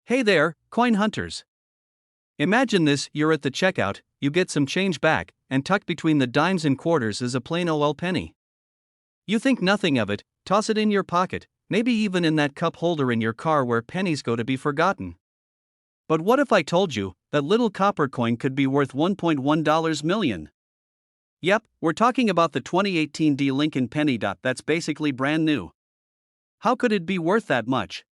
Hey there, coin hunters. Imagine this: you're at the checkout, you get some change back, and tucked between the dimes and quarters is a plain old penny. You think nothing of it, toss it in your pocket, maybe even in that cup holder in your car where pennies go to be forgotten. But what if I told you that little copper coin could be worth $1.1 million? Yep, we're talking about the 2018 D Lincoln penny. That's basically brand new. How could it be worth that much?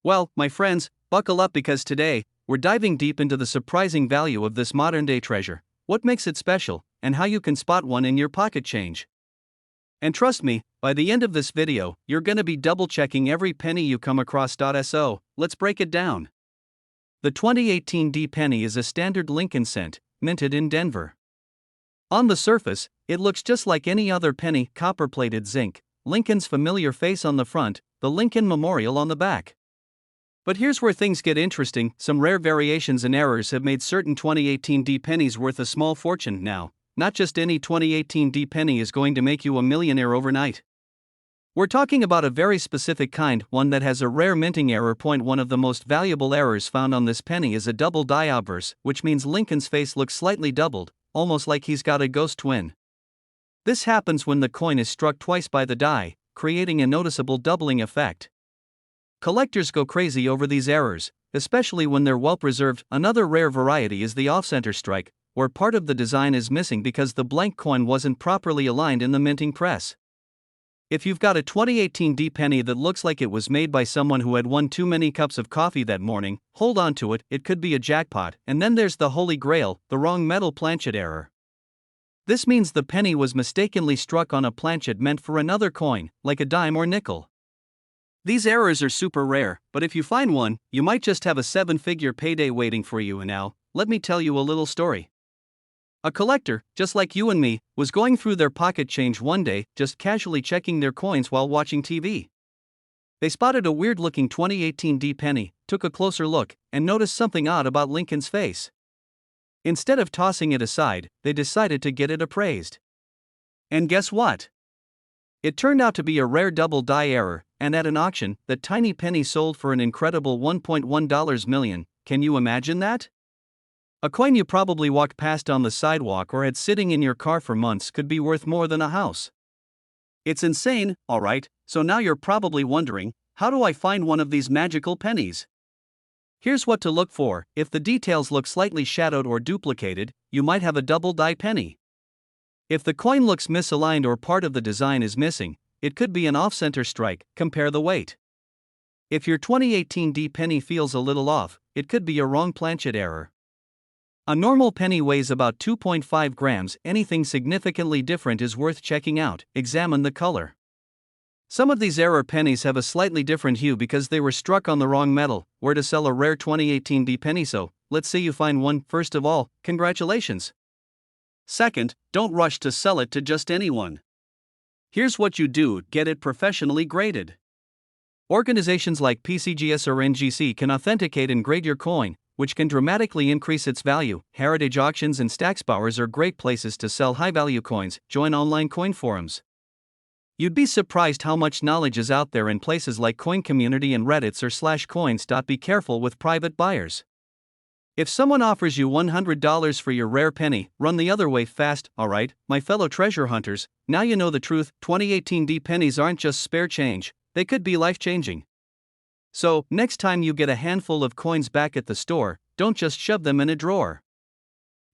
Well, my friends, buckle up because today, we're diving deep into the surprising value of this modern-day treasure, what makes it special, and how you can spot one in your pocket change. And trust me, by the end of this video, you're gonna be double-checking every penny you come across. So, let's break it down. The 2018 D penny is a standard Lincoln cent, minted in Denver. On the surface, it looks just like any other penny, copper-plated zinc, Lincoln's familiar face on the front, the Lincoln Memorial on the back. But here's where things get interesting: some rare variations and errors have made certain 2018 D pennies worth a small fortune now. Not just any 2018 D penny is going to make you a millionaire overnight. We're talking about a very specific kind, one that has a rare minting error. One of the most valuable errors found on this penny is a double die obverse, which means Lincoln's face looks slightly doubled, almost like he's got a ghost twin. This happens when the coin is struck twice by the die, creating a noticeable doubling effect. Collectors go crazy over these errors, especially when they're well preserved. Another rare variety is the off-center strike, where part of the design is missing because the blank coin wasn't properly aligned in the minting press. If you've got a 2018 D penny that looks like it was made by someone who had won too many cups of coffee that morning, hold on to it, it could be a jackpot. And then there's the holy grail, the wrong metal planchet error. This means the penny was mistakenly struck on a planchet meant for another coin, like a dime or nickel. These errors are super rare, but if you find one, you might just have a seven-figure payday waiting for you. And now, let me tell you a little story. A collector, just like you and me, was going through their pocket change one day, just casually checking their coins while watching TV. They spotted a weird-looking 2018 D penny, took a closer look, and noticed something odd about Lincoln's face. Instead of tossing it aside, they decided to get it appraised. And guess what? It turned out to be a rare double die error, and at an auction, that tiny penny sold for an incredible $1.1 million. Can you imagine that? A coin you probably walked past on the sidewalk or had sitting in your car for months could be worth more than a house. It's insane, alright, so now you're probably wondering, how do I find one of these magical pennies? Here's what to look for: if the details look slightly shadowed or duplicated, you might have a double die penny. If the coin looks misaligned or part of the design is missing, it could be an off-center strike. Compare the weight. If your 2018 D penny feels a little off, it could be a wrong planchet error. A normal penny weighs about 2.5 grams. Anything significantly different is worth checking out. Examine the color. Some of these error pennies have a slightly different hue because they were struck on the wrong metal. Where to sell a rare 2018 D penny? So, let's say you find one. First of all, congratulations. Second, don't rush to sell it to just anyone. Here's what you do: get it professionally graded. Organizations like PCGS or NGC can authenticate and grade your coin, which can dramatically increase its value. Heritage auctions and Stacksbowers are great places to sell high-value coins. Join online coin forums. You'd be surprised how much knowledge is out there in places like Coin Community and Reddits or /coins. Be careful with private buyers. If someone offers you $100 for your rare penny, run the other way fast. Alright, my fellow treasure hunters, now you know the truth: 2018 D pennies aren't just spare change, they could be life-changing. So, next time you get a handful of coins back at the store, don't just shove them in a drawer.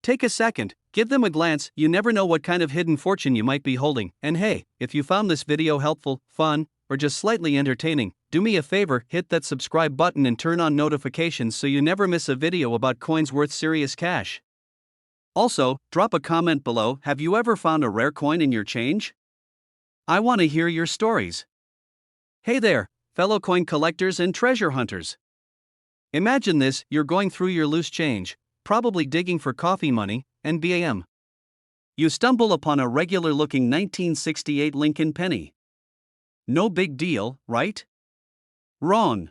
Take a second, give them a glance. You never know what kind of hidden fortune you might be holding. And hey, if you found this video helpful, fun, or just slightly entertaining, do me a favor, hit that subscribe button and turn on notifications so you never miss a video about coins worth serious cash. Also, drop a comment below: have you ever found a rare coin in your change? I want to hear your stories. Hey there, fellow coin collectors and treasure hunters. Imagine this: you're going through your loose change, probably digging for coffee money, and bam! You stumble upon a regular-looking 1968 Lincoln penny. No big deal, right? Wrong.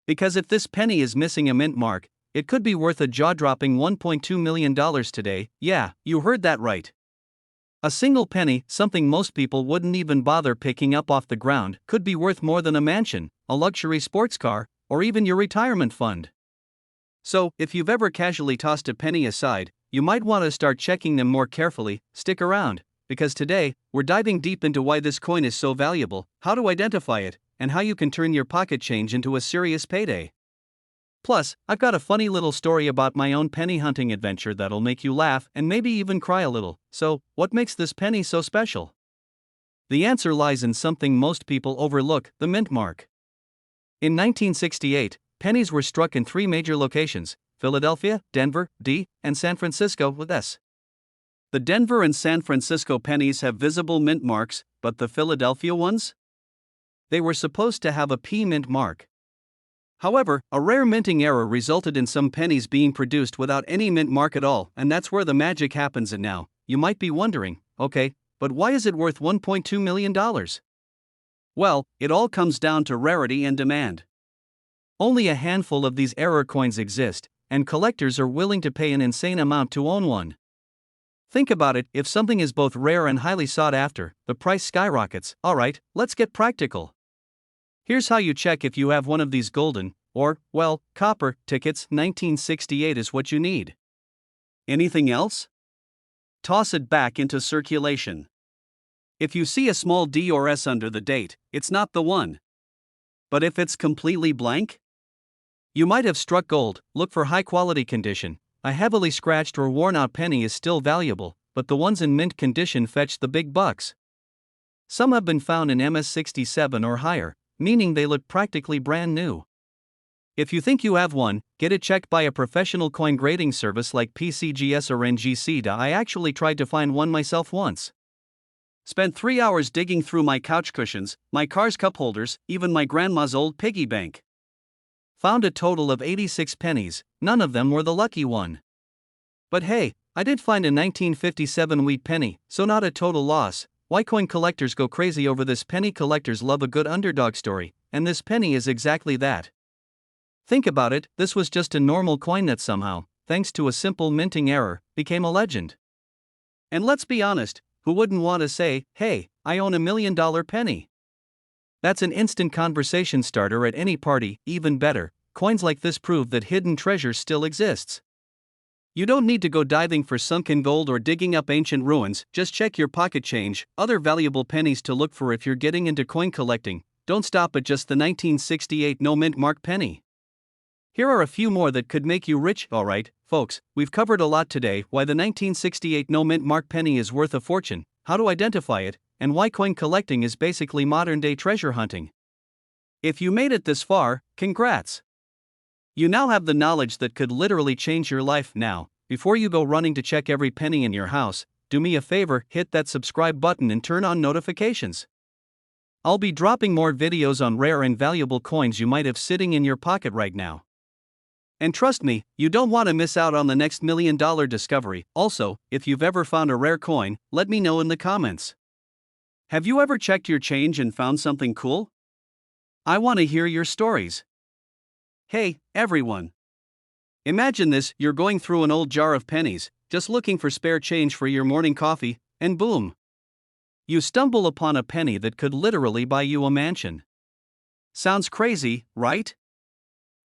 Because if this penny is missing a mint mark, it could be worth a jaw-dropping $1.2 million today. Yeah, you heard that right. A single penny, something most people wouldn't even bother picking up off the ground, could be worth more than a mansion, a luxury sports car, or even your retirement fund. So, if you've ever casually tossed a penny aside, you might want to start checking them more carefully. Stick around, because today, we're diving deep into why this coin is so valuable, how to identify it, and how you can turn your pocket change into a serious payday. Plus, I've got a funny little story about my own penny hunting adventure that'll make you laugh and maybe even cry a little. So, what makes this penny so special? The answer lies in something most people overlook: the mint mark. In 1968, pennies were struck in three major locations: Philadelphia, Denver, D, and San Francisco with S. The Denver and San Francisco pennies have visible mint marks, but the Philadelphia ones? They were supposed to have a P mint mark. However, a rare minting error resulted in some pennies being produced without any mint mark at all, and that's where the magic happens. And now, you might be wondering, okay, but why is it worth $1.2 million? Well, it all comes down to rarity and demand. Only a handful of these error coins exist, and collectors are willing to pay an insane amount to own one. Think about it: if something is both rare and highly sought after, the price skyrockets. Alright, let's get practical. Here's how you check if you have one of these golden, or, well, copper, tickets. 1968 is what you need. Anything else? Toss it back into circulation. If you see a small D or S under the date, it's not the one. But if it's completely blank? You might have struck gold. Look for high quality condition. A heavily scratched or worn out penny is still valuable, but the ones in mint condition fetch the big bucks. Some have been found in MS67 or higher, meaning they look practically brand new. If you think you have one, get it checked by a professional coin grading service like PCGS or NGC. I actually tried to find one myself once. Spent 3 hours digging through my couch cushions, my car's cup holders, even my grandma's old piggy bank. Found a total of 86 pennies, none of them were the lucky one. But hey, I did find a 1957 wheat penny, so not a total loss. Why coin collectors go crazy over this penny? Collectors love a good underdog story, and this penny is exactly that. Think about it: this was just a normal coin that somehow, thanks to a simple minting error, became a legend. And let's be honest, who wouldn't want to say, hey, I own $1 million penny? That's an instant conversation starter at any party. Even better, coins like this prove that hidden treasure still exists. You don't need to go diving for sunken gold or digging up ancient ruins. Just check your pocket change. Other valuable pennies to look for if you're getting into coin collecting. Don't stop at just the 1968 no mint mark penny. Here are a few more that could make you rich. Alright, folks, we've covered a lot today: why the 1968 no mint mark penny is worth a fortune, how to identify it, and why coin collecting is basically modern day treasure hunting. If you made it this far, congrats! You now have the knowledge that could literally change your life. Now, before you go running to check every penny in your house, do me a favor: hit that subscribe button and turn on notifications. I'll be dropping more videos on rare and valuable coins you might have sitting in your pocket right now. And trust me, you don't want to miss out on the next $1 million discovery. Also, if you've ever found a rare coin, let me know in the comments. Have you ever checked your change and found something cool? I want to hear your stories. Hey, everyone. Imagine this: you're going through an old jar of pennies, just looking for spare change for your morning coffee, and boom! You stumble upon a penny that could literally buy you a mansion. Sounds crazy, right?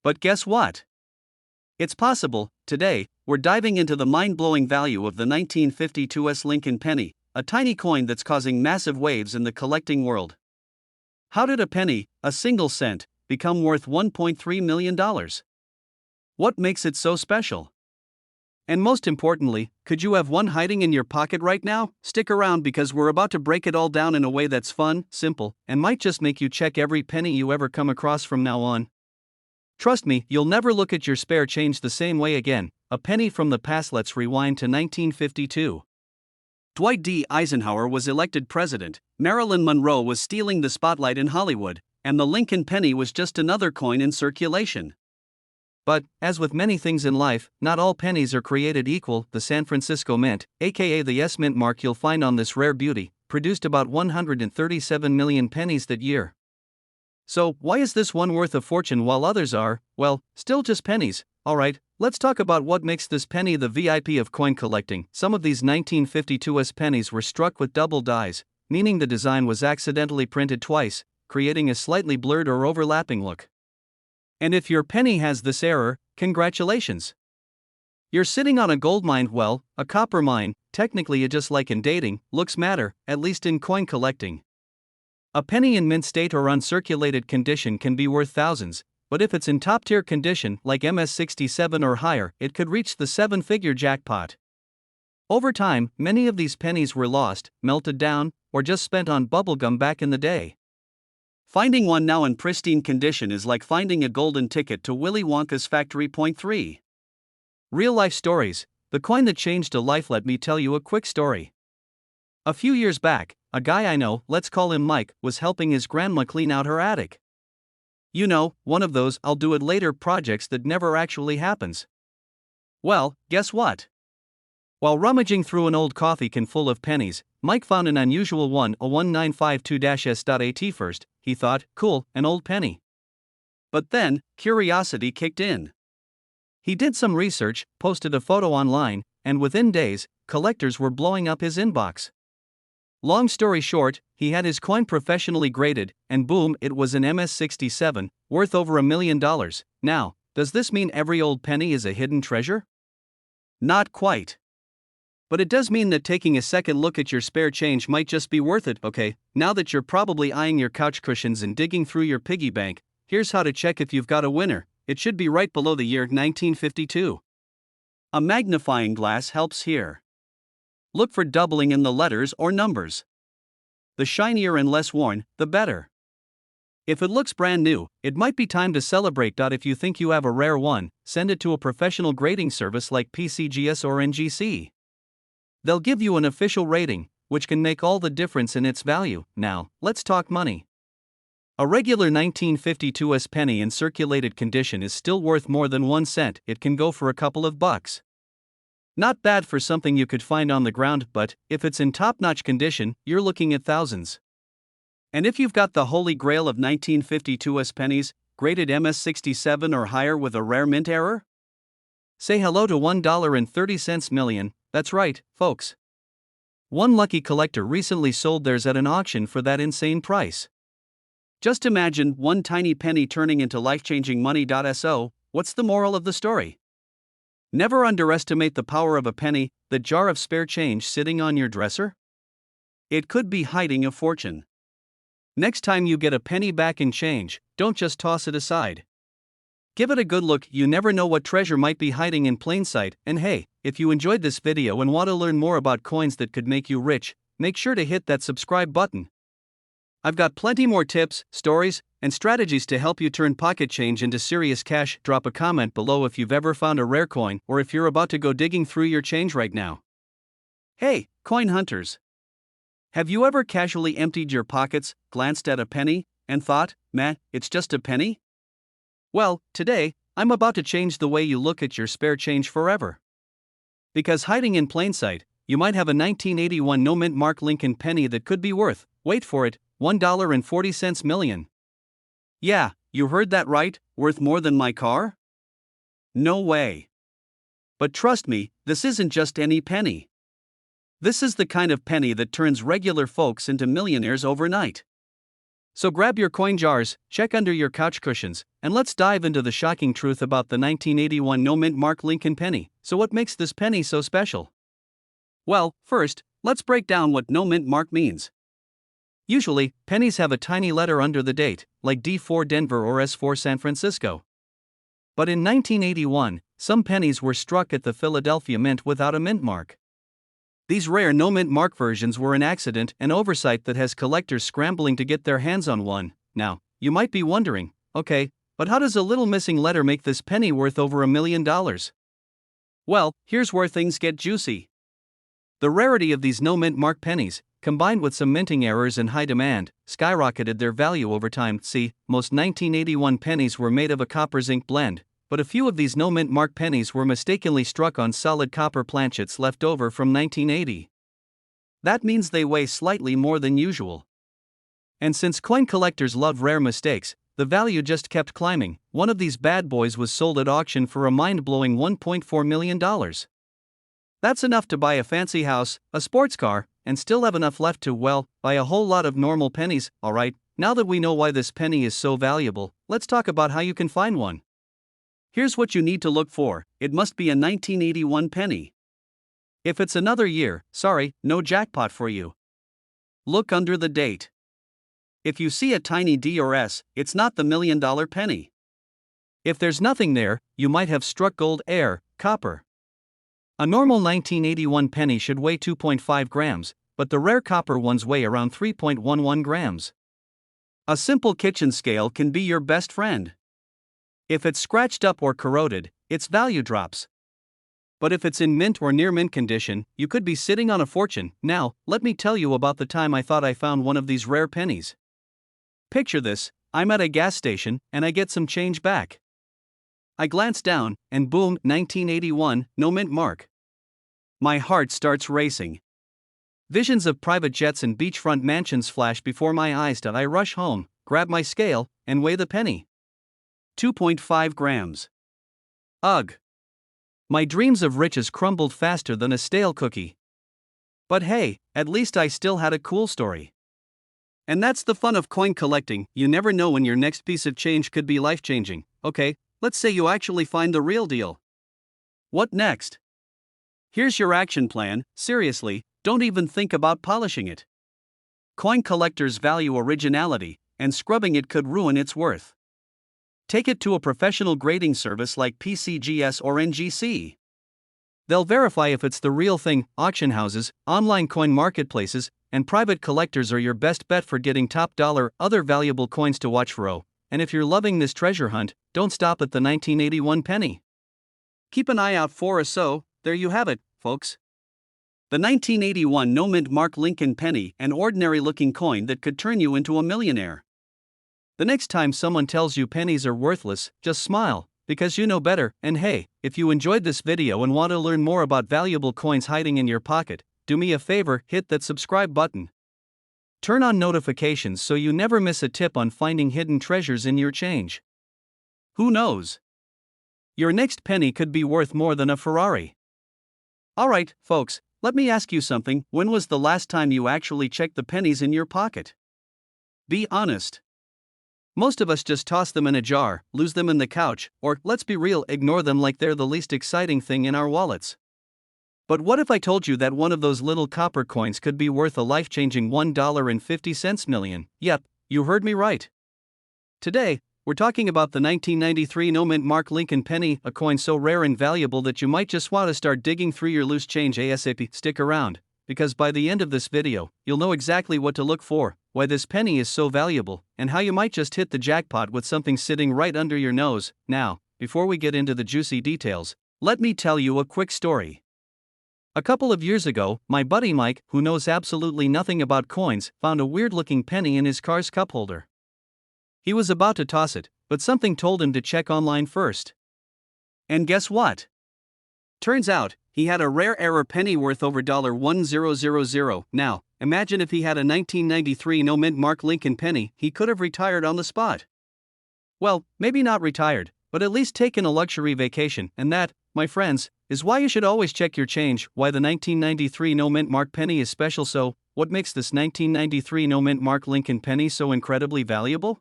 But guess what? It's possible. Today, we're diving into the mind-blowing value of the 1952 Lincoln penny, a tiny coin that's causing massive waves in the collecting world. How did a penny, a single cent, become worth $1.3 million? What makes it so special? And most importantly, could you have one hiding in your pocket right now? Stick around, because we're about to break it all down in a way that's fun, simple, and might just make you check every penny you ever come across from now on. Trust me, you'll never look at your spare change the same way again. A penny from the past. Let's rewind to 1952. Dwight D. Eisenhower was elected president, Marilyn Monroe was stealing the spotlight in Hollywood, and the Lincoln penny was just another coin in circulation. But, as with many things in life, not all pennies are created equal. The San Francisco Mint, aka the S Mint mark you'll find on this rare beauty, produced about 137 million pennies that year. So, why is this one worth a fortune while others are, well, still just pennies? Alright, let's talk about what makes this penny the VIP of coin collecting. Some of these 1952 pennies were struck with double dies, meaning the design was accidentally printed twice, creating a slightly blurred or overlapping look. And if your penny has this error, congratulations. You're sitting on a gold mine, well, a copper mine, technically just like in dating, looks matter, at least in coin collecting. A penny in mint state or uncirculated condition can be worth thousands, but if it's in top-tier condition like MS67 or higher, it could reach the seven-figure jackpot. Over time, many of these pennies were lost, melted down, or just spent on bubblegum back in the day. Finding one now in pristine condition is like finding a golden ticket to Willy Wonka's Factory. Point 3. Real-life stories, the coin that changed a life. Let me tell you a quick story. A few years back, a guy I know, let's call him Mike, was helping his grandma clean out her attic. You know, one of those I'll do it later projects that never actually happens. Well, guess what? While rummaging through an old coffee can full of pennies, Mike found an unusual one, a 1952-S.AT. First, he thought, cool, an old penny. But then, curiosity kicked in. He did some research, posted a photo online, and within days, collectors were blowing up his inbox. Long story short, he had his coin professionally graded, and boom, it was an MS67, worth over $1 million. Now, does this mean every old penny is a hidden treasure? Not quite. But it does mean that taking a second look at your spare change might just be worth it. Okay, now that you're probably eyeing your couch cushions and digging through your piggy bank, here's how to check if you've got a winner. It should be right below the year 1952. A magnifying glass helps here. Look for doubling in the letters or numbers. The shinier and less worn, the better. If it looks brand new, it might be time to celebrate. If you think you have a rare one, send it to a professional grading service like PCGS or NGC. They'll give you an official rating, which can make all the difference in its value. Now, let's talk money. A regular 1952's penny in circulated condition is still worth more than 1 cent. It can go for a couple of bucks. Not bad for something you could find on the ground, but if it's in top-notch condition, you're looking at thousands. And if you've got the holy grail of 1952's pennies, graded MS67 or higher with a rare mint error? Say hello to $1.30 million. That's right, folks. One lucky collector recently sold theirs at an auction for that insane price. Just imagine one tiny penny turning into life-changing money. So, what's the moral of the story? Never underestimate the power of a penny, the jar of spare change sitting on your dresser. It could be hiding a fortune. Next time you get a penny back in change, don't just toss it aside. Give it a good look. You never know what treasure might be hiding in plain sight. And hey, if you enjoyed this video and want to learn more about coins that could make you rich, make sure to hit that subscribe button. I've got plenty more tips, stories, and strategies to help you turn pocket change into serious cash. Drop a comment below if you've ever found a rare coin or if you're about to go digging through your change right now. Hey, coin hunters! Have you ever casually emptied your pockets, glanced at a penny, and thought, meh, it's just a penny? Well, today, I'm about to change the way you look at your spare change forever. Because hiding in plain sight, you might have a 1981 no-mint Mark Lincoln penny that could be worth, wait for it, $1.40 million. Yeah, you heard that right, worth more than my car? No way. But trust me, this isn't just any penny. This is the kind of penny that turns regular folks into millionaires overnight. So grab your coin jars, check under your couch cushions, and let's dive into the shocking truth about the 1981 no-mint Mark Lincoln penny. So what makes this penny so special? Well, first, let's break down what no-mint Mark means. Usually, pennies have a tiny letter under the date, like D4 Denver or S4 San Francisco. But in 1981, some pennies were struck at the Philadelphia Mint without a mint mark. These rare no-mint mark versions were an accident and oversight that has collectors scrambling to get their hands on one. Now, you might be wondering, okay, but how does a little missing letter make this penny worth over $1 million? Well, here's where things get juicy. The rarity of these no-mint mark pennies, combined with some minting errors and high demand, skyrocketed their value over time. See, most 1981 pennies were made of a copper zinc blend, but a few of these no-mint mark pennies were mistakenly struck on solid copper planchets left over from 1980. That means they weigh slightly more than usual. And since coin collectors love rare mistakes, the value just kept climbing. One of these bad boys was sold at auction for a mind-blowing $1.4 million. That's enough to buy a fancy house, a sports car, and still have enough left to, well, buy a whole lot of normal pennies. Alright, now that we know why this penny is so valuable, let's talk about how you can find one. Here's what you need to look for: it must be a 1981 penny. If it's another year, sorry, no jackpot for you. Look under the date. If you see a tiny D or S, it's not the $1,000,000 penny. If there's nothing there, you might have struck gold, air, copper. A normal 1981 penny should weigh 2.5 grams, but the rare copper ones weigh around 3.11 grams. A simple kitchen scale can be your best friend. If it's scratched up or corroded, its value drops. But if it's in mint or near mint condition, you could be sitting on a fortune. Now, let me tell you about the time I thought I found one of these rare pennies. Picture this: I'm at a gas station, and I get some change back. I glance down, and boom, 1981, no mint mark. My heart starts racing. Visions of private jets and beachfront mansions flash before my eyes. I rush home, grab my scale, and weigh the penny. 2.5 grams. Ugh. My dreams of riches crumbled faster than a stale cookie. But hey, at least I still had a cool story. And that's the fun of coin collecting: you never know when your next piece of change could be life-changing. Okay, let's say you actually find the real deal. What next? Here's your action plan. Seriously, don't even think about polishing it. Coin collectors value originality, and scrubbing it could ruin its worth. Take it to a professional grading service like PCGS or NGC. They'll verify if it's the real thing. Auction houses, online coin marketplaces, and private collectors are your best bet for getting top dollar, other valuable coins to watch for. And if you're loving this treasure hunt, don't stop at the 1981 penny. Keep an eye out for there you have it, folks. The 1981 no mint mark Lincoln penny, an ordinary looking coin that could turn you into a millionaire. The next time someone tells you pennies are worthless, just smile, because you know better. And hey, if you enjoyed this video and want to learn more about valuable coins hiding in your pocket, do me a favor, hit that subscribe button. Turn on notifications so you never miss a tip on finding hidden treasures in your change. Who knows? Your next penny could be worth more than a Ferrari. Alright, folks, let me ask you something: when was the last time you actually checked the pennies in your pocket? Be honest. Most of us just toss them in a jar, lose them in the couch, or, let's be real, ignore them like they're the least exciting thing in our wallets. But what if I told you that one of those little copper coins could be worth a life-changing $1.50 million? Yep, you heard me right. Today, we're talking about the 1993 no mint mark Lincoln penny, a coin so rare and valuable that you might just want to start digging through your loose change ASAP. Stick around, because by the end of this video, you'll know exactly what to look for, why this penny is so valuable, and how you might just hit the jackpot with something sitting right under your nose. Now, before we get into the juicy details, let me tell you a quick story. A couple of years ago, my buddy Mike, who knows absolutely nothing about coins, found a weird-looking penny in his car's cup holder. He was about to toss it, but something told him to check online first. And guess what? Turns out, he had a rare error penny worth over $1,000. Now, imagine if he had a 1993 no mint mark Lincoln penny. He could have retired on the spot. Well, maybe not retired, but at least taken a luxury vacation. And that, my friends, is why you should always check your change. Why the 1993 no mint mark penny is special. So, what makes this 1993 no mint mark Lincoln penny so incredibly valuable?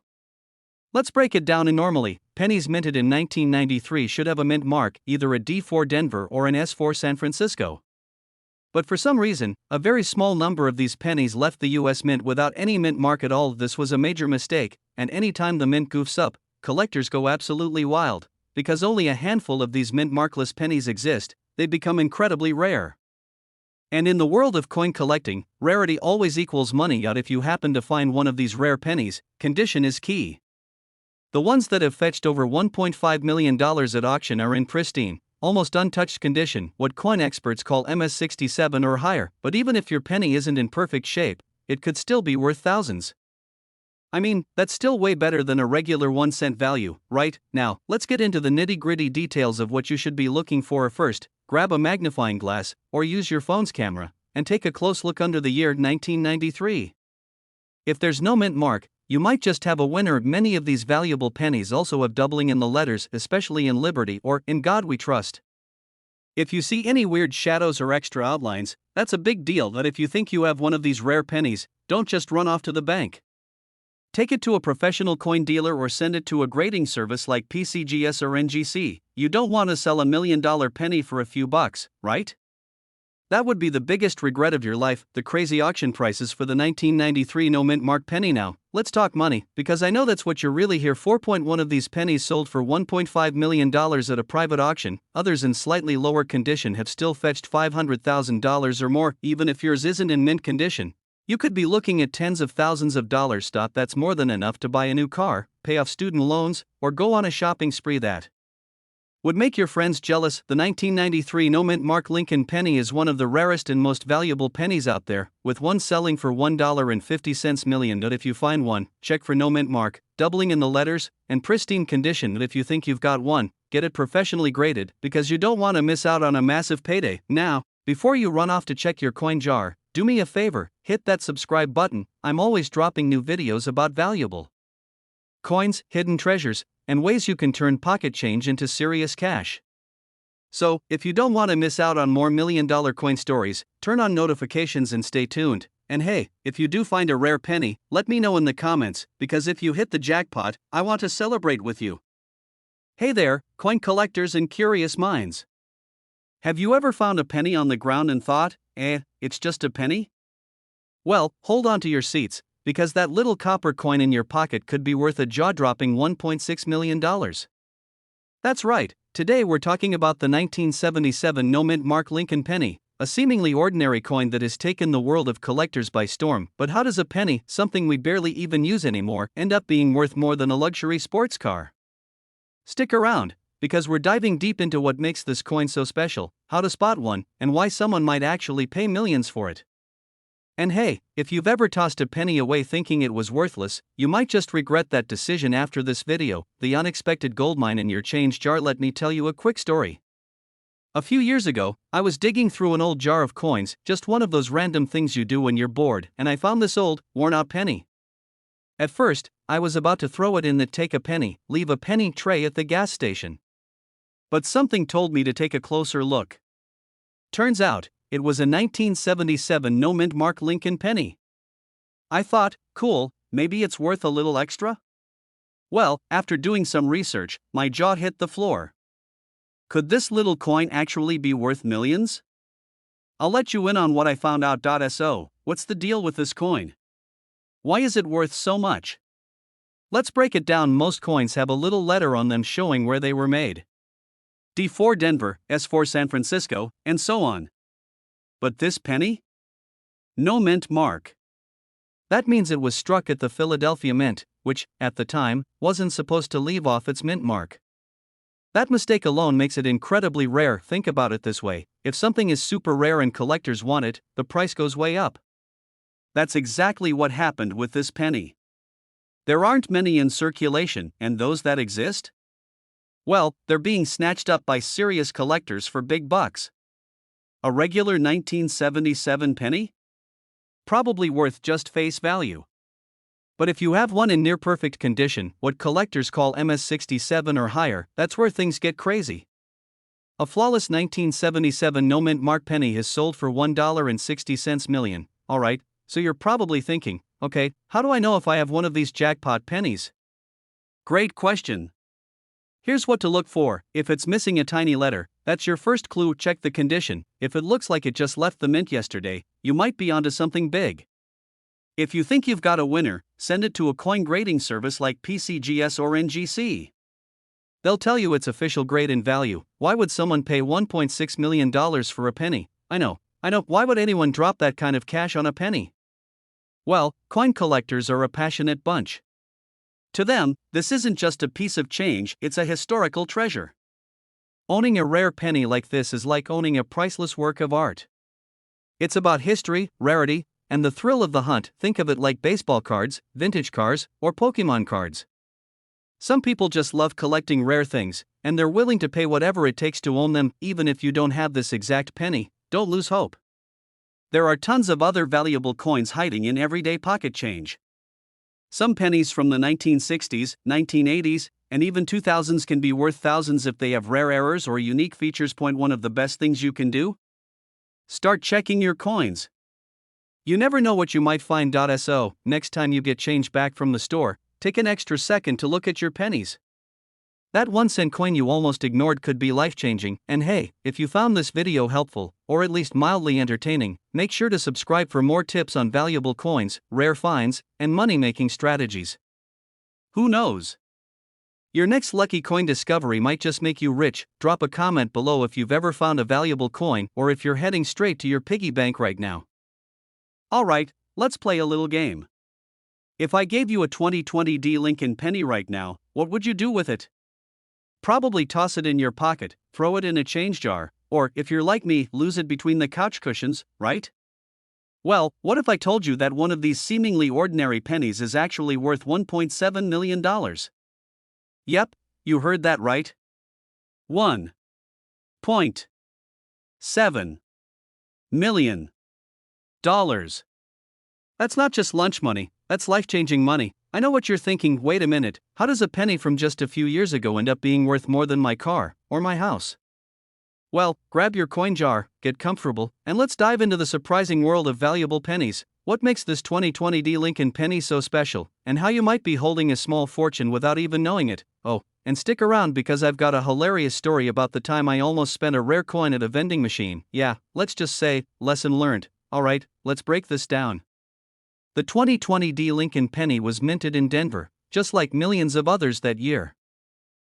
Let's break it down. Normally, pennies minted in 1993 should have a mint mark, either a D for Denver or an S for San Francisco. But for some reason, a very small number of these pennies left the US Mint without any mint mark at all. This was a major mistake, and anytime the mint goofs up, collectors go absolutely wild. Because only a handful of these mint markless pennies exist, they become incredibly rare. And in the world of coin collecting, rarity always equals money. Yet if you happen to find one of these rare pennies, condition is key. The ones that have fetched over $1.5 million at auction are in pristine, almost untouched condition, what coin experts call MS67 or higher. But even if your penny isn't in perfect shape, it could still be worth thousands. I mean, that's still way better than a regular 1-cent value, right? Now, let's get into the nitty-gritty details of what you should be looking for. First, grab a magnifying glass, or use your phone's camera, and take a close look under the year 1993. If there's no mint mark, you might just have a winner. Many of these valuable pennies also have doubling in the letters, especially in Liberty or In God We Trust. If you see any weird shadows or extra outlines, that's a big deal. That if you think you have one of these rare pennies, don't just run off to the bank. Take it to a professional coin dealer or send it to a grading service like PCGS or NGC. You don't want to sell $1 million penny for a few bucks, right? That would be the biggest regret of your life. The crazy auction prices for the 1993 no mint mark penny. Now, let's talk money, because I know that's what you're really here for. 1 of these pennies sold for $1.5 million at a private auction. Others in slightly lower condition have still fetched $500,000 or more. Even if yours isn't in mint condition, you could be looking at tens of thousands of dollars. That's more than enough to buy a new car, pay off student loans, or go on a shopping spree that would make your friends jealous. The 1993 no mint mark Lincoln penny is one of the rarest and most valuable pennies out there, with one selling for $1.50 million. If you find one, check for no mint mark, doubling in the letters, and pristine condition. If you think you've got one, get it professionally graded, because you don't want to miss out on a massive payday. Now, before you run off to check your coin jar, do me a favor, hit that subscribe button. I'm always dropping new videos about valuable coins, hidden treasures, and ways you can turn pocket change into serious cash. So, if you don't want to miss out on more $1 million coin stories, turn on notifications and stay tuned. And hey, if you do find a rare penny, let me know in the comments, because if you hit the jackpot, I want to celebrate with you. Hey there, coin collectors and curious minds. Have you ever found a penny on the ground and thought, it's just a penny? Well, hold on to your seats, because that little copper coin in your pocket could be worth a jaw-dropping $1.6 million. That's right, today we're talking about the 1977 no mint mark Lincoln penny, a seemingly ordinary coin that has taken the world of collectors by storm. But how does a penny, something we barely even use anymore, end up being worth more than a luxury sports car? Stick around, because we're diving deep into what makes this coin so special, how to spot one, and why someone might actually pay millions for it. And hey, if you've ever tossed a penny away thinking it was worthless, you might just regret that decision after this video. The unexpected goldmine in your change jar. Let me tell you a quick story. A few years ago, I was digging through an old jar of coins, just one of those random things you do when you're bored, and I found this old, worn-out penny. At first, I was about to throw it in the take a penny, leave a penny tray at the gas station. But something told me to take a closer look. Turns out, it was a 1977 no mint mark Lincoln penny. I thought, cool, maybe it's worth a little extra? Well, after doing some research, my jaw hit the floor. Could this little coin actually be worth millions? I'll let you in on what I found out. So, what's the deal with this coin? Why is it worth so much? Let's break it down. Most coins have a little letter on them showing where they were made. D for Denver, S for San Francisco, and so on. But this penny? No mint mark. That means it was struck at the Philadelphia Mint, which, at the time, wasn't supposed to leave off its mint mark. That mistake alone makes it incredibly rare. Think about it this way: if something is super rare and collectors want it, the price goes way up. That's exactly what happened with this penny. There aren't many in circulation, and those that exist? Well, they're being snatched up by serious collectors for big bucks. A regular 1977 penny? Probably worth just face value. But if you have one in near-perfect condition, what collectors call MS67 or higher, that's where things get crazy. A flawless 1977 no mint mark penny has sold for $1.60 million. Alright, so you're probably thinking, okay, how do I know if I have one of these jackpot pennies? Great question. Here's what to look for. If it's missing a tiny letter, that's your first clue. Check the condition. If it looks like it just left the mint yesterday, you might be onto something big. If you think you've got a winner, send it to a coin grading service like PCGS or NGC. They'll tell you it's official grade and value. Why would someone pay $1.6 million for a penny? I know, why would anyone drop that kind of cash on a penny? Well, coin collectors are a passionate bunch. To them, this isn't just a piece of change, it's a historical treasure. Owning a rare penny like this is like owning a priceless work of art. It's about history, rarity, and the thrill of the hunt. Think of it like baseball cards, vintage cars, or Pokemon cards. Some people just love collecting rare things, and they're willing to pay whatever it takes to own them. Even if you don't have this exact penny, don't lose hope. There are tons of other valuable coins hiding in everyday pocket change. Some pennies from the 1960s, 1980s, and even 2000s can be worth thousands if they have rare errors or unique features. One of the best things you can do? Start checking your coins. You never know what you might find. So, next time you get change back from the store, take an extra second to look at your pennies. That 1 cent coin you almost ignored could be life-changing. And hey, if you found this video helpful, or at least mildly entertaining, make sure to subscribe for more tips on valuable coins, rare finds, and money-making strategies. Who knows? Your next lucky coin discovery might just make you rich. Drop a comment below if you've ever found a valuable coin or if you're heading straight to your piggy bank right now. Alright, let's play a little game. If I gave you a 2020 Lincoln penny right now, what would you do with it? Probably toss it in your pocket, throw it in a change jar, or, if you're like me, lose it between the couch cushions, right? Well, what if I told you that one of these seemingly ordinary pennies is actually worth $1.7 million? Yep, you heard that right. $1.7 million. That's not just lunch money, that's life-changing money. I know what you're thinking. Wait a minute, how does a penny from just a few years ago end up being worth more than my car or my house? Well, grab your coin jar, get comfortable, and let's dive into the surprising world of valuable pennies. What makes this 2020 Lincoln penny so special, and how you might be holding a small fortune without even knowing it. Oh, and stick around because I've got a hilarious story about the time I almost spent a rare coin at a vending machine. Yeah, let's just say, lesson learned. Alright, let's break this down. The 2020 Lincoln penny was minted in Denver, just like millions of others that year.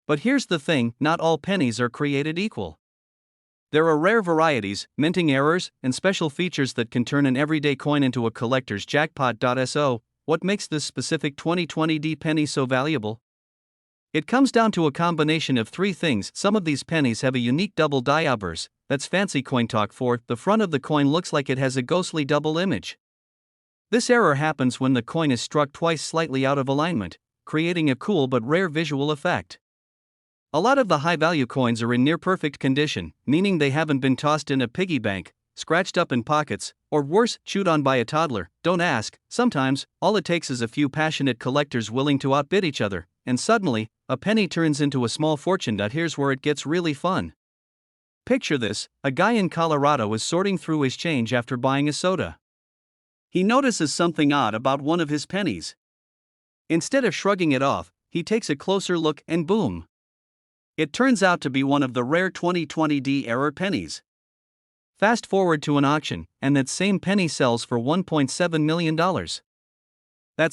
But here's the thing, not all pennies are created equal. There are rare varieties, minting errors, and special features that can turn an everyday coin into a collector's jackpot. So, what makes this specific 2020 penny so valuable? It comes down to a combination of three things. Some of these pennies have a unique double die obverse, that's fancy coin talk for, the front of the coin looks like it has a ghostly double image. This error happens when the coin is struck twice slightly out of alignment, creating a cool but rare visual effect. A lot of the high-value coins are in near-perfect condition, meaning they haven't been tossed in a piggy bank, scratched up in pockets, or worse, chewed on by a toddler. Don't ask. Sometimes, all it takes is a few passionate collectors willing to outbid each other, and suddenly, a penny turns into a small fortune. Here's where it gets really fun. Picture this, a guy in Colorado is sorting through his change after buying a soda. He notices something odd about one of his pennies. Instead of shrugging it off, he takes a closer look and boom! It turns out to be one of the rare 2020 error pennies. Fast forward to an auction, and that same penny sells for $1.7 million. That's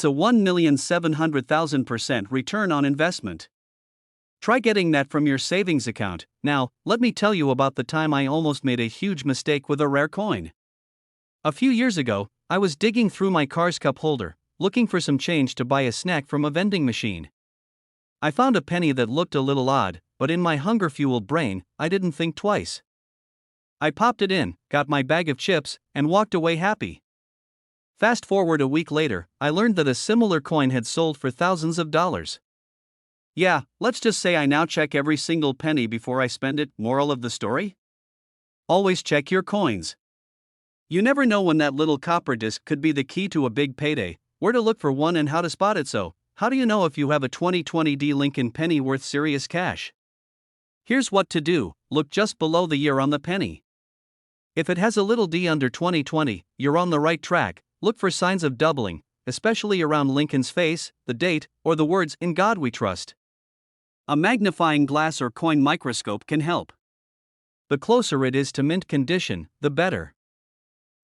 a 1,700,000% return on investment. Try getting that from your savings account. Now, let me tell you about the time I almost made a huge mistake with a rare coin. A few years ago, I was digging through my car's cup holder, looking for some change to buy a snack from a vending machine. I found a penny that looked a little odd, but in my hunger-fueled brain, I didn't think twice. I popped it in, got my bag of chips, and walked away happy. Fast forward a week later, I learned that a similar coin had sold for thousands of dollars. Yeah, let's just say I now check every single penny before I spend it. Moral of the story? Always check your coins. You never know when that little copper disc could be the key to a big payday, where to look for one and how to spot it. So, how do you know if you have a 2020 Lincoln penny worth serious cash? Here's what to do, look just below the year on the penny. If it has a little D under 2020, you're on the right track. Look for signs of doubling, especially around Lincoln's face, the date, or the words, "In God We Trust." A magnifying glass or coin microscope can help. The closer it is to mint condition, the better.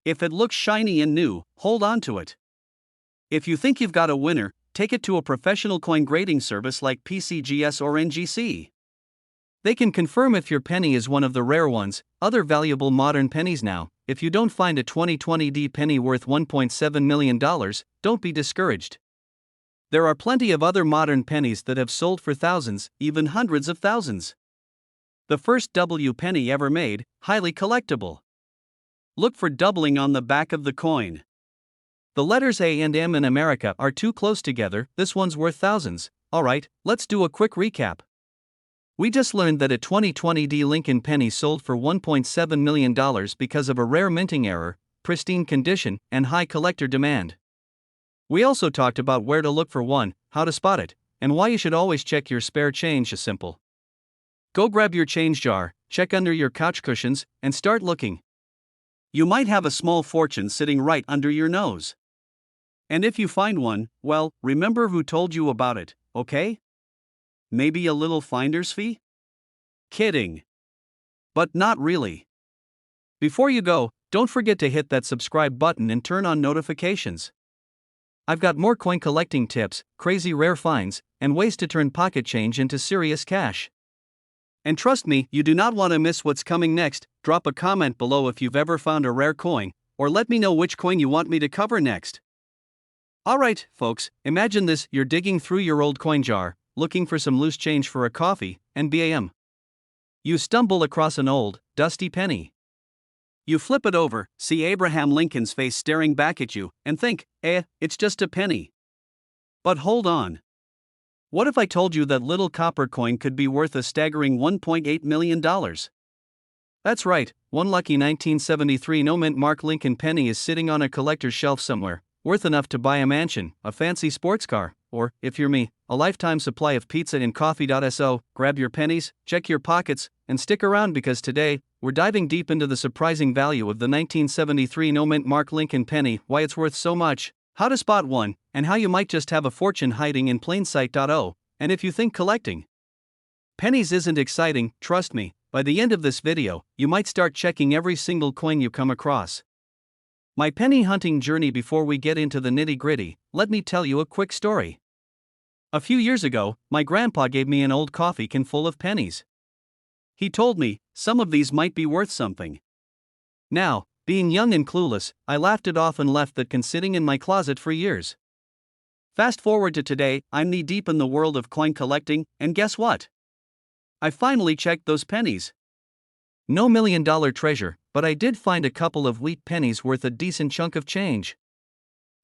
If it looks shiny and new, hold on to it. If you think you've got a winner, take it to a professional coin grading service like PCGS or NGC. They can confirm if your penny is one of the rare ones. Other valuable modern pennies now. If you don't find a 2020 penny worth $1.7 million, don't be discouraged. There are plenty of other modern pennies that have sold for thousands, even hundreds of thousands. The first W penny ever made, highly collectible. Look for doubling on the back of the coin. The letters A and M in America are too close together. This one's worth thousands. Alright, let's do a quick recap. We just learned that a 2020 Lincoln penny sold for $1.7 million because of a rare minting error, pristine condition, and high collector demand. We also talked about where to look for one, how to spot it, and why you should always check your spare change. Simple. Go grab your change jar, check under your couch cushions, and start looking. You might have a small fortune sitting right under your nose. And if you find one, well, remember who told you about it, okay? Maybe a little finder's fee? Kidding. But not really. Before you go, don't forget to hit that subscribe button and turn on notifications. I've got more coin collecting tips, crazy rare finds, and ways to turn pocket change into serious cash. And trust me, you do not want to miss what's coming next. Drop a comment below if you've ever found a rare coin, or let me know which coin you want me to cover next. Alright, folks, imagine this: you're digging through your old coin jar, looking for some loose change for a coffee, and bam! You stumble across an old, dusty penny. You flip it over, see Abraham Lincoln's face staring back at you, and think, it's just a penny. But hold on. What if I told you that little copper coin could be worth a staggering $1.8 million? That's right, one lucky 1973 no-mint Mark Lincoln penny is sitting on a collector's shelf somewhere, worth enough to buy a mansion, a fancy sports car, or, if you're me, a lifetime supply of pizza and coffee. So, grab your pennies, check your pockets, and stick around because today, we're diving deep into the surprising value of the 1973 no-mint Mark Lincoln penny, why it's worth so much, how to spot one, and how you might just have a fortune hiding in plain sight. And if you think collecting pennies isn't exciting, trust me, by the end of this video, you might start checking every single coin you come across. My penny hunting journey. Before we get into the nitty-gritty, let me tell you a quick story. A few years ago, my grandpa gave me an old coffee can full of pennies. He told me, some of these might be worth something. Now, being young and clueless, I laughed it off and left that can sitting in my closet for years. Fast forward to today, I'm knee-deep in the world of coin collecting, and guess what? I finally checked those pennies. No million-dollar treasure, but I did find a couple of wheat pennies worth a decent chunk of change.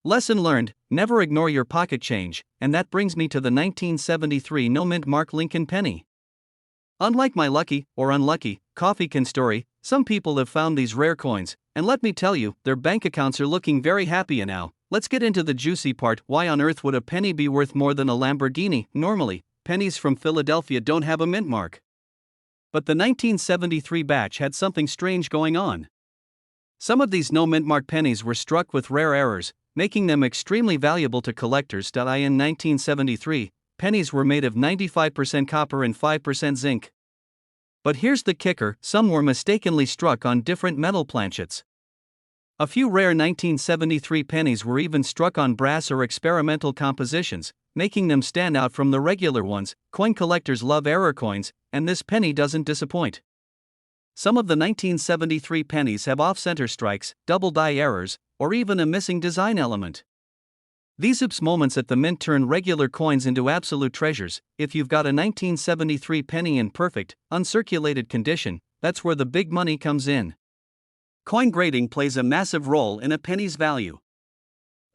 Lesson learned: never ignore your pocket change, and that brings me to the 1973 no-mint Mark Lincoln penny. Unlike my lucky, or unlucky, coffee can story, some people have found these rare coins, and let me tell you, their bank accounts are looking very happy. And now, let's get into the juicy part. Why on earth would a penny be worth more than a Lamborghini? Normally, pennies from Philadelphia don't have a mint mark. But the 1973 batch had something strange going on. Some of these no-mint mark pennies were struck with rare errors, making them extremely valuable to collectors. In 1973, pennies were made of 95% copper and 5% zinc. But here's the kicker: some were mistakenly struck on different metal planchets. A few rare 1973 pennies were even struck on brass or experimental compositions, making them stand out from the regular ones. Coin collectors love error coins, and this penny doesn't disappoint. Some of the 1973 pennies have off-center strikes, double die errors, or even a missing design element. These oops moments at the mint turn regular coins into absolute treasures. If you've got a 1973 penny in perfect, uncirculated condition, that's where the big money comes in. Coin grading plays a massive role in a penny's value.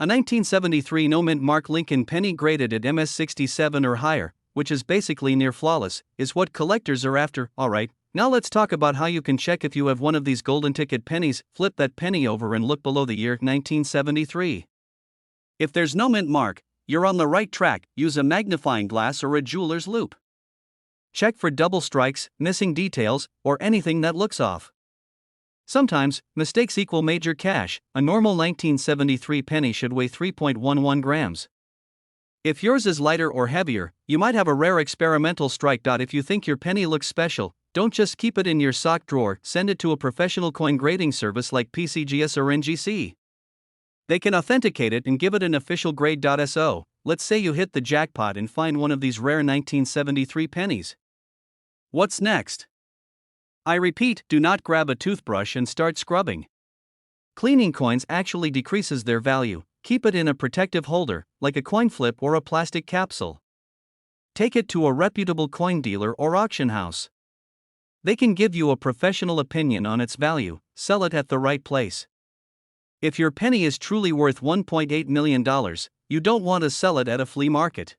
A 1973 no-mint Mark Lincoln penny graded at MS67 or higher, which is basically near flawless, is what collectors are after. Alright, now let's talk about how you can check if you have one of these golden ticket pennies. Flip that penny over and look below the year 1973. If there's no mint mark, you're on the right track. Use a magnifying glass or a jeweler's loupe. Check for double strikes, missing details, or anything that looks off. Sometimes, mistakes equal major cash. A normal 1973 penny should weigh 3.11 grams. If yours is lighter or heavier, you might have a rare experimental strike. If you think your penny looks special, don't just keep it in your sock drawer, send it to a professional coin grading service like PCGS or NGC. They can authenticate it and give it an official grade. So, let's say you hit the jackpot and find one of these rare 1973 pennies. What's next? I repeat, do not grab a toothbrush and start scrubbing. Cleaning coins actually decreases their value. Keep it in a protective holder, like a coin flip or a plastic capsule. Take it to a reputable coin dealer or auction house. They can give you a professional opinion on its value. Sell it at the right place. If your penny is truly worth $1.8 million, you don't want to sell it at a flea market.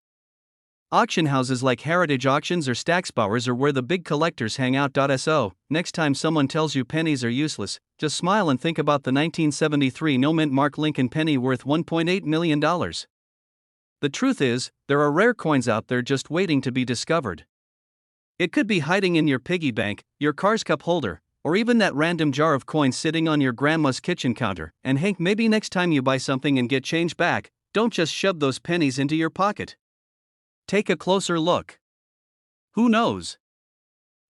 Auction houses like Heritage Auctions or Stacksbowers are where the big collectors hang out. So, next time someone tells you pennies are useless, just smile and think about the 1973 no-mint Mark Lincoln penny worth $1.8 million. The truth is, there are rare coins out there just waiting to be discovered. It could be hiding in your piggy bank, your car's cup holder, or even that random jar of coins sitting on your grandma's kitchen counter. And hey, maybe next time you buy something and get change back, don't just shove those pennies into your pocket. Take a closer look. Who knows?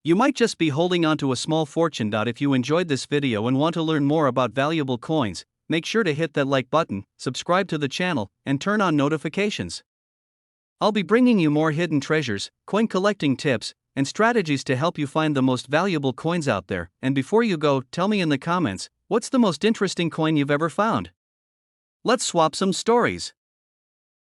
You might just be holding onto a small fortune. If you enjoyed this video and want to learn more about valuable coins, make sure to hit that like button, subscribe to the channel, and turn on notifications. I'll be bringing you more hidden treasures, coin collecting tips, and strategies to help you find the most valuable coins out there. And before you go, tell me in the comments, what's the most interesting coin you've ever found? Let's swap some stories.